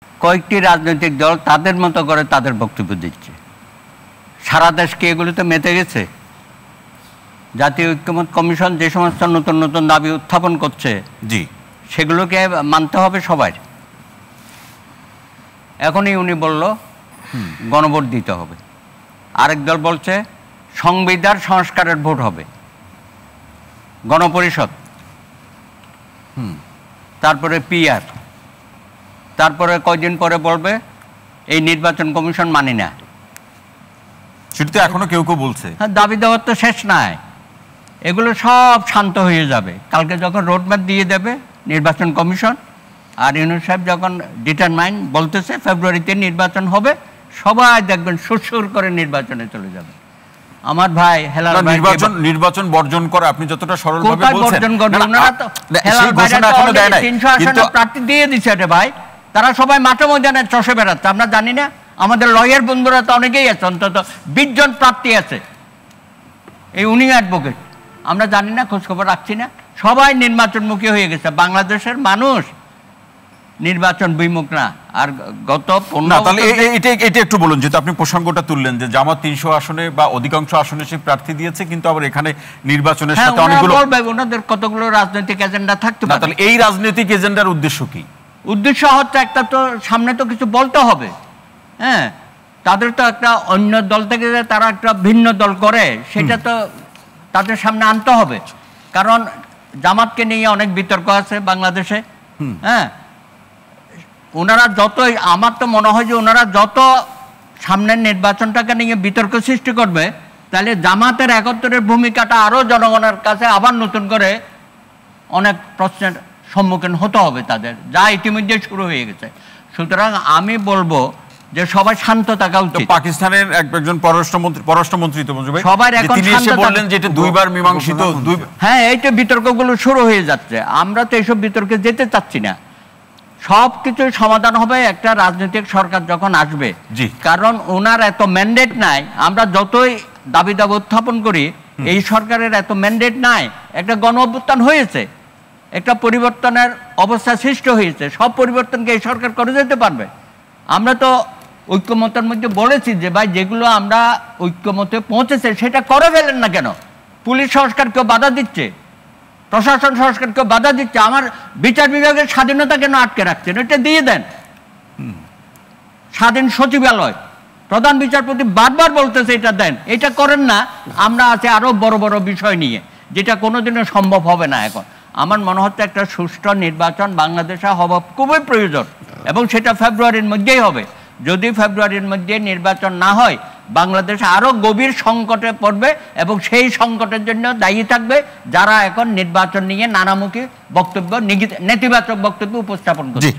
কয়েকটি রাজনৈতিক দল তাদের মতো করে তাদের বক্তব্য দিচ্ছে। সারা দেশকে এগুলোতে মেতে গেছে। জাতীয় ঐক্যমত্য কমিশন যে সমস্ত নতুন নতুন দাবি উত্থাপন করছে, জি, সেগুলোকে মানতে হবে সবাই। এখনই উনি বলল গণভোট দিতে হবে। আরেক দল বলছে সংবিধান সংস্কারের ভোট হবে, গণপরিষদ, তারপরে পিআর, তারপরে কয়দিন পরে বলবে এই নির্বাচন কমিশন মানি না। সেটা তো এখনো কেউ কেউ বলছে। হ্যাঁ, দাবি দেওয়ার তো শেষ নাই। এগুলো সব শান্ত হয়ে যাবে কালকে যখন রোডম্যাপ দিয়ে দেবে নির্বাচন কমিশন। আর ইউনূস সাহেব যখন ডিটারমাইন বলতেছে ফেব্রুয়ারিতে নির্বাচন হবে, সবাই দেখবেন সুরসুর করে নির্বাচনে চলে যাবে। আমার ভাই হেলাল ভাই নির্বাচন বর্জন করে আপনি যতটা সরলভাবে বলছেন, বর্জন করবে ওনারা তো হেলাল ভাই এখনো দেয় নাই। 300 আসনে প্রার্থী দিয়ে দিছে রে ভাই, তারা সবাই মাঠে ময়দানে চষে বেড়াচ্ছে। আমরা জানি না? আমাদের লয়ার বন্ধুরা তো অনেকেই আছে, অন্তত 20 জন প্রার্থী আছে। এই উনি অ্যাডভোকেট, আমরা জানি না, খোঁজখবর রাখছি না। সবাই নির্বাচনমুখী হয়ে গেছে। বাংলাদেশের মানুষ নির্বাচন বিমুখ না। আর গত 15 তাহলে এটা একটু বলুন, যেহেতু আপনি প্রসঙ্গটা তুললেন যে জামাত 300 আসনে বা অধিকাংশ আসনে সে প্রার্থী দিয়েছে, কিন্তু আবার এখানে নির্বাচনের সাথে অনেকগুলো ওনাদের কতগুলো রাজনৈতিক এজেন্ডা থাকতে পারে। তাহলে এই রাজনৈতিক এজেন্ডার উদ্দেশ্য কি? উদ্দেশ্য হচ্ছে একটা, তো সামনে তো কিছু বলতে হবে। হ্যাঁ, তাদের তো একটা অন্য দল থেকে তারা একটা ভিন্ন দল করে, সেটা তো তাদের সামনে আনতে হবে। কারণ জামাতকে নিয়ে অনেক বিতর্ক আছে বাংলাদেশে। হ্যাঁ, ওনারা যতই, আমার তো মনে হয় যে ওনারা যত সামনের নির্বাচনটাকে নিয়ে বিতর্ক সৃষ্টি করবে, তাহলে জামাতের একত্রের ভূমিকাটা আরও জনগণের কাছে আবার নতুন করে অনেক প্রশ্নের সম্মুখীন হতে হবে তাদের, যা ইতিমধ্যে শুরু হয়ে গেছে। সুতরাং আমি বলবো যে সবাই শান্ত থাকা উচিত। পাকিস্তানের একজন পররাষ্ট্রমন্ত্রী তো সবাই এখন শান্ত বললেন যে এটা দুইবার মীমাংসিত। হ্যাঁ, এই তো বিতর্কগুলো শুরু হয়ে যাচ্ছে। আমরা তো এইসব বিতর্কে যেতে চাচ্ছি না। সব কিছুর সমাধান হবে একটা রাজনৈতিক সরকার যখন আসবে। কারণ ওনার এত ম্যান্ডেট নাই। আমরা যতই দাবি উত্থাপন করি, এই সরকারের এত ম্যান্ডেট নাই। একটা গণ অভ্যুত্থান হয়েছে, একটা পরিবর্তনের অবস্থা সৃষ্টি হয়েছে। সব পরিবর্তনকে এই সরকার করে যেতে পারবে। আমরা তো ঐক্যমতের মধ্যে বলেছি যে ভাই, যেগুলো আমরা ঐক্যমতে পৌঁছেছে সেটা করে ফেলেন না কেন? পুলিশ সংস্কার কেউ বাধা দিচ্ছে, প্রশাসন সংস্কার কেউ বাধা দিচ্ছে, আমার বিচার বিভাগের স্বাধীনতা কেন আটকে রাখছেন? এটা দিয়ে দেন। স্বাধীন সচিবালয়, প্রধান বিচারপতি বারবার বলতেছে এটা দেন, এটা করেন না। আমরা আছে আরো বড় বড় বিষয় নিয়ে, যেটা কোনোদিনও সম্ভব হবে না। এখন আমার মনে হচ্ছে একটা সুষ্ঠু নির্বাচন বাংলাদেশে হওয়া খুবই প্রয়োজন, এবং সেটা ফেব্রুয়ারির মধ্যেই হবে। যদি ফেব্রুয়ারির মধ্যে নির্বাচন না হয়, বাংলাদেশ আরো গভীর সংকটে পড়বে, এবং সেই সংকটের জন্য দায়ী থাকবে যারা এখন নির্বাচন নিয়ে নানামুখী বক্তব্য, নেতিবাচক বক্তব্য উপস্থাপন করছে।